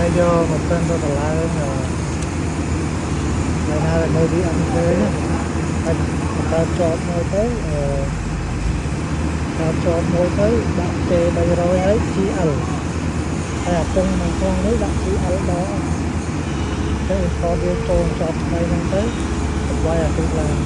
này vô một tên tôi là ngày nay là nơi đi ăn thế anh ta chọn nơi tới ta chọn nơi tới bạn kê đây rồi ấy chị ở hay là tung bằng con đấy bạn chị ở đó cái con đi trôn chọn đây mang tới quay là tự làm